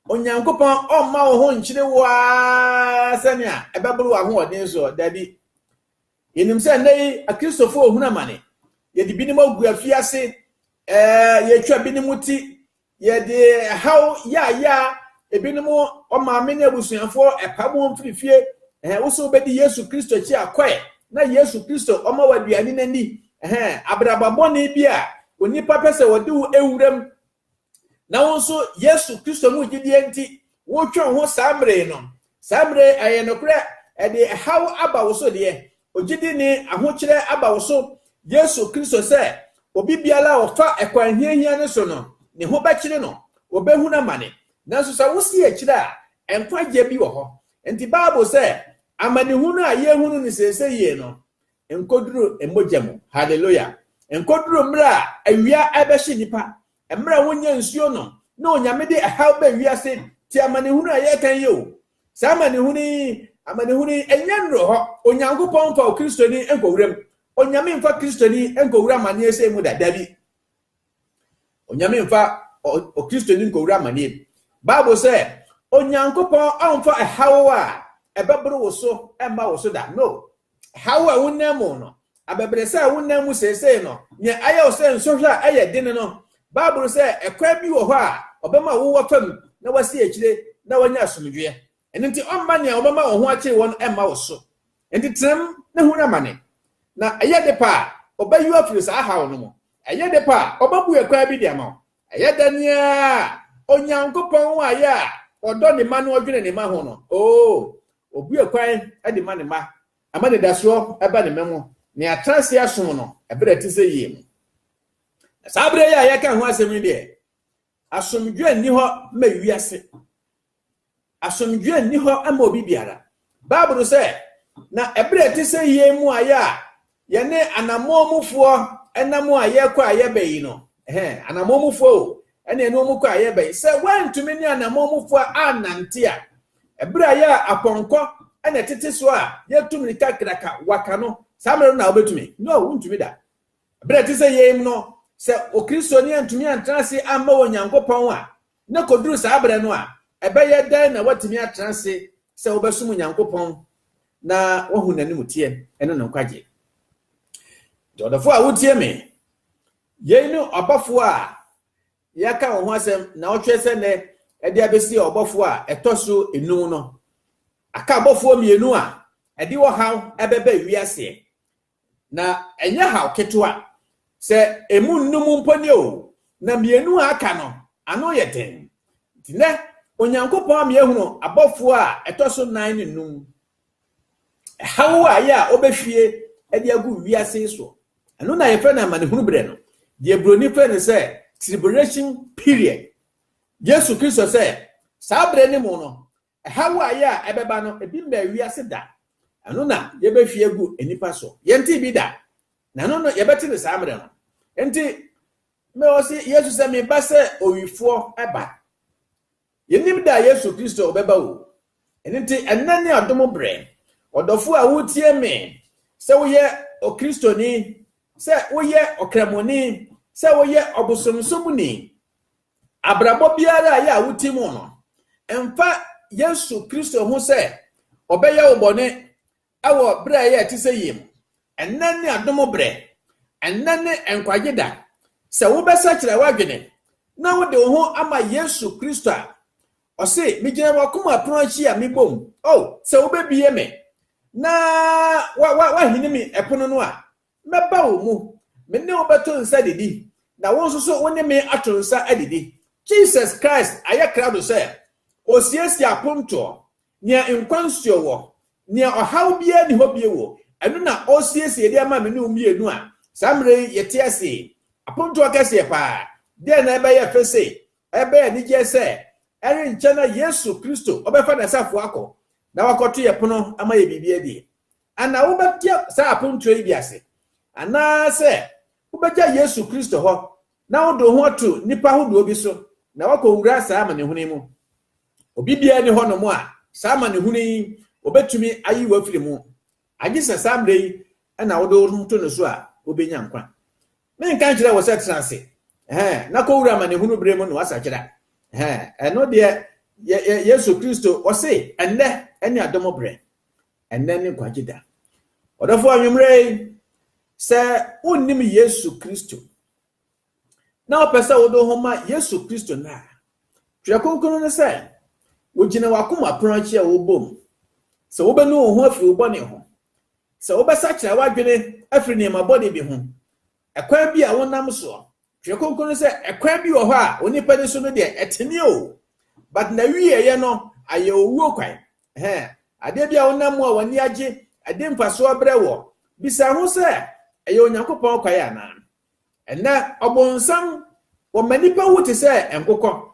onyankopon omma wo ho nkyere wa sania ebeburu wa ho odin so dabi yenim se nei a Kristofo ohuna mane yedi binim agu afiase yetwa binim ti yedi haw ya ebinim omma me na abusuafo epamo mfirifie wo so bedi Yesu Kristo chi akoe na Yesu Kristo omma waduane nani abrababoni bia onipa pese wode wo ewuram na wonso Yesu Kristo mu gidie nti wo twon ho samre no samre ayenokre ede hawo aba wo so de ogidi ni ahokyere aba wo so Yesu Kristo se obi biala ofa ekwanhiahia ne so no ne ho bakire no obehu na mane nanso sa wo si akire a enkwaje bi wo ho enti Bible se amanehunu a yehunu ni sese ye no enkoduru emojamo hallelujah enkoduru mra awia abeshi nipa emra wonya nsuo no na onyame de ahaw ba wiase ti amanehunu a yekan ye o sa amanehunu enyanro ho onyankopon fa Kristo ni enkowuram onyame mfa Kristo ni enkowuram mane ese mu dadabi onyame mfa o Kristo ni enkowuram mane Bible say onyankopon amfa ahaw a ebebro wo so emma wo so da no haw a wonam no abebresa wonam sese no ne ayo se nsohwa aye din no Bible say ekwa bi wo ho a obema wo wafam na wasi akire na wanya asomdwe enti omma ne obema wo ho akire won emma wo so enti trem na hu na mane na aye de pa obayu afiri sa haw no mo aye de pa obabu ekwa bi de ama aye dania onyankopon wa ya odo ne ma no odwene ne ma ho no obu ekwan ade ma ne ma amane daso eba ne memo ne atranse asom no ebere ti se yie sabre ya yeka ho asemi de asomdwe ni ho ma wiase asomdwe ni ho ama obi biara Bible say na ebere ti se yie mu aya ye ne anamomufo enamo aye kwa aye bayi no anamomufo ene eno mu kwa aye bayi se wantumi ni anamomufo anante a ebere aya aponko ene tete so a yetumi kakraka waka no samere na obetumi no wuntumi da ebere ti se yie mu no se o Kristo ni antumi antrase amma wonyankopon a na koduru sa abere no a ebeye dan na watumi atrase se obesum nyankopon na wahu nanim tie ene no kwaje dodofo a wotie me yenu obafo a yaka wo ho asem na otwese ne ede abesi obafo a etoso enum no aka obafo mienu a ede wo haw ebebe wiase na enye haw ketewa se emu nnum mponi o na mienu aka no ano yeten tine onyankopon miehunu abafo a etoso 9 nnum haw a ya obehwie ede agu wiase so ano na yefe na manehunu bre no de broni fe ne se tribulation period Yesu Kristo se sabre ne mu no haw a ya ebeba no ebi mba wiase da ano na yebehwie agu enipa so yenti bi da na no no yebeti ne sabre no enti me osi Yesu se me ba se owifo eba yenim da Yesu Kristo obeba o enti enane adom bre odofo a wotie me se wo ye o Kristo ni se wo ye okramoni se wo ye obosomsomuni abrabo biara ya wutimu no emfa Yesu Kristo hu se obeya obone awo bra ya ti se yim enane adom bre enane enkwageda se wo besa kire wadwene na wo de ho ama Yesu Kristo a o se mi gina wakoma apronchi a mi bom se wo bebiye me na wa hinimi epono no a meba wo mu me ne obeto nsa didi na won so woni me ato nsa adidi Jesus Christ ayakra say osiesi aponto nia nkwansuo wo nia ohaw bia ni ho bie wo enu na osiesi edi ama me ne umienu a samre yete ase aponto akase pa de na ebe ye fese ebe ni je se eri nche na Yesu Kristo obefa na safo akọ na wakoto ye pono ama ye bibia di ana wo betia sa aponto yi biase ana se wo beja Yesu Kristo ho na wo do ho to nipa ho do obi so na wako wura sa ama ne huni mu obi bia ni ho no mu a sa ama ne huni obetumi ayi wa firi mu agisa samre yi ana wo do to no so a obenya nkwa me nkan kire wo se transe na ko wura ama ne hunu bre mu no asa kira eno de Yesu Kristo o se ene adomo bre ene ni kwagida odofo anwumre se unnim Yesu Kristo na opese wodo homa Yesu Kristo na twa konkonu ne se wogina wakoma pranchi a wobom se wobenu ho afiri wobone ho se wobesa kira wadwene afiri ne mabode bi ho ekwan bi a wonam so twe konkon se ekwan bi wo ho a onipa ni so no de etene o but na wiye ye no aye owuo kwan ade bi a wonam a wani age ade mpaso abre wo bisa ho se eye onyankopon kwa ya na ena obonsam wo manipa wuti se enkokọ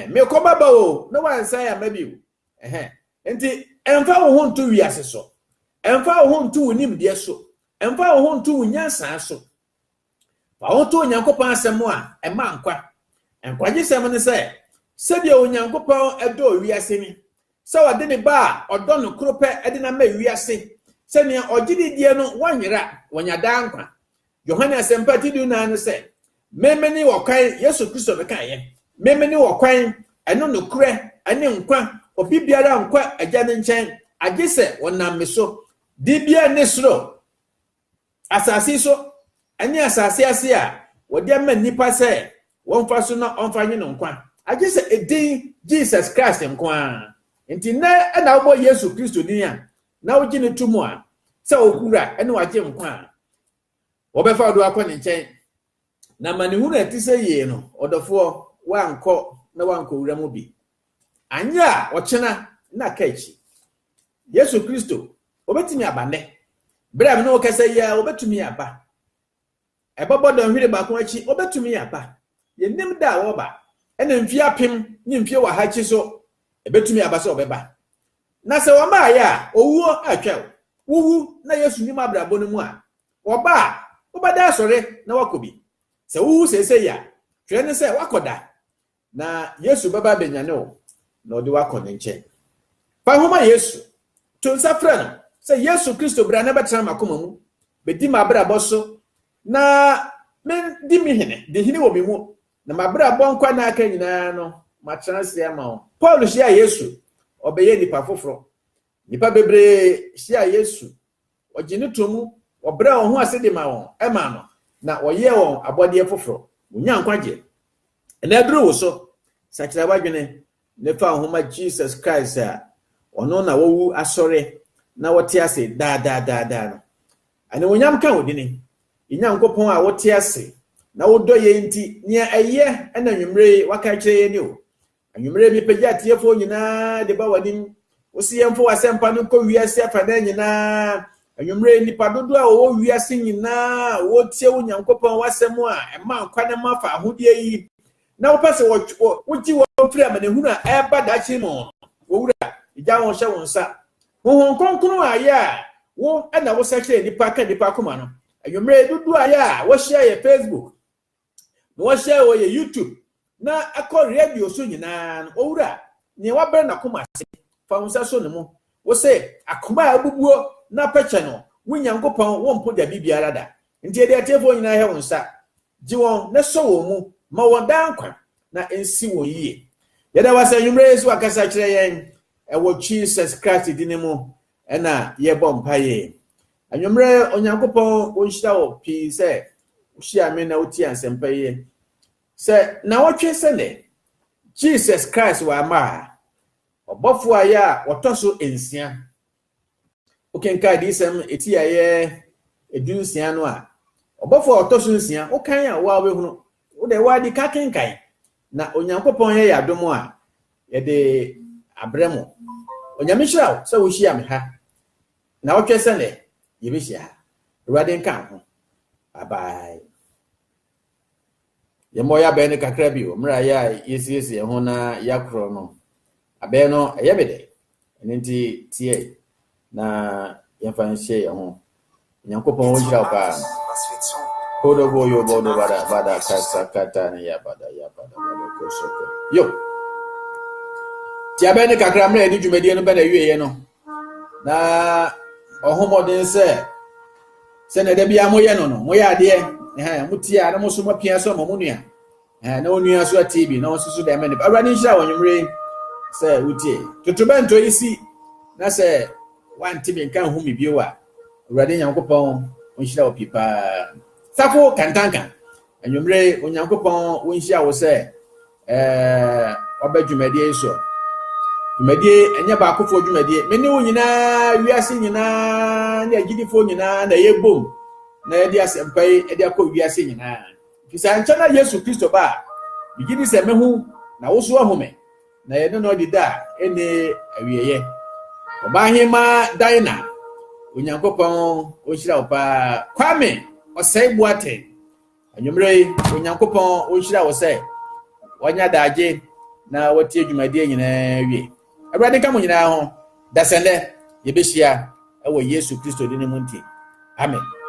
me ko baba o na wansa ya mabi enti emfa wo ho nto wiase so emfa wo ho nto wonim de so emfa wo ho nto wonyansa so fa wo to onyankopon asem a ema nkwa gisem ne se bia onyankopon edo wiase ni se wade ne ba odo no krope ede na ma wiase se ne ogidi die no wanyera wanyada nkwa Yohane asempati du na no se memeni wokwan Yesu Kristo beka ye memeni wokwan eno no kure ane nkwa obi biara nkwa agya ne nchen agise wonam meso dibia ne soro asase so ane asase ase a wode ama nipa se wonfa so na onfa nye no nkwa agise edin Jesus Christ nkwa enti na wo Yesu Kristo din a na wo gine tumu a se okura ene wagye nkwa obefa do akọ ne nchen na manihunu etise ye no odofo wankọ na wankọ wura mu bi anya ochena na kachi Yesu Kristo obetimi abane bram no kasa ya obetumi aba ebobodo nhwire ba ko achi obetumi aba yenim da wo ba ena mfie apem ni mfie wa hachi so ebetumi aba so obeba na se wo ma ya owuo atwa wuwu na Yesu ni mabrabo no mu a oba obada sore na wakobi se wuwu sese ya twe ne se wakoda na Yesu baba benyane o na odi wakone nche fa homa Yesu to nsafra no se Yesu Kristo bra na betra makoma mu bedi mabrabo so na men di mi hene de hine wo mi mu na mabrabo nkwa na aka nyina no ma translate ama o Paul hia Yesu obeye nipa foforo nipa bebre hia Yesu ogine tomu obra ho asede ma won ema no na oye won abode foforo unya nkwaje na aduru wo so sakira wadwene ne fa homa Jesus Christ a ono na wowu asore na wote ase da no ane wonyam kan odini inyankopon a wote ase na wodo ye nti nia eye na nwumre waka kire ye ni o nwumre bi pagya tiefo nyina de ba wanim wosi yemfo wasempa no ko wiase afa na nyina nwumre nipa dodo a wo wiase nyina wotie wonyankopon wasem a ema nkwa ne mafa ahodie yi na wopese woji wo firi amanehunu a eba da chi mo wowura ija won hye won sa honhon kronkron aya wo na wo sekire nipa ka nipa koma no nwumre dodo aya wo share ye Facebook no wo share wo ye YouTube na akọ radio so nyina no wowura ni wabre na koma ase fa wonsa so ne mo wo se akoma abubuo na peche no wonyankopon wo mpo da bibiara da ntie de atefo nyina he wonsa ji won ne so wo mu ma won dan kwa na ensi wo yie yeda wasa nwumre so akasa kire yen wo Jesus Christ dinemu na ye bompa ye anwumre onyankopon wo nhira wo pi se hia me na oti ansempa ye se na wotwe se ne Jesus Christ wa ma obofo aya wotoso ensia okenka disem eti aye edunsia no a obofo otoso ensia okan a wa we hunu wo de wa di kakenkan na onyankopon ye yadom a ye de abremo onyamishira so wo hia me ha na wotwe se ne ye be hia ruade nkan ho bye bye ye moya be ne kakra bi o mra ya yesi ho na yakro no abe no eyebede enti tie na yemfanhye ho nyankopon wonjira ka kodo boyo bodo bada kata ne ya bada kosoko yo ti abe ne kakra mra edi dwumedie no bada wieye no na ohomodin se na da bia moye no moye ade mutia na muso mapia so mamunua na onua so TV na osusu da mene awani hira wonwumre se utie tutubento isi na se wanti bi nkan hu mi biowa awurade nyankopon onhira opipa safo kantanka anwumre onyankopon onhira wo se obadwumadie so dwumadie enya ba akofo dwumadie mene wo nyina wiase nyina na agidifo nyina na yebom na yɛde asɛmpa yi yɛde akɔ wiase nyinaa. Fisa nkyɛn na Yesu Kristo ba bigidi sɛ mehu na wo so ahome na yɛde no ɔde da ɛne awieyɛ. Ɔbahema Diana Onyankopɔn ɔhyira wo paa. Kwame ɔsɛe Boate anwummerɛ yi Onyankopɔn ɔhyira wo sɛ wanya daagye na wɔte adwumadie nyinaa wie. Awurade ka mo nyinaa ho dasɛndɛ yɛbɛhyia ɛwɔ Yesu Kristo din mu nti. Amen.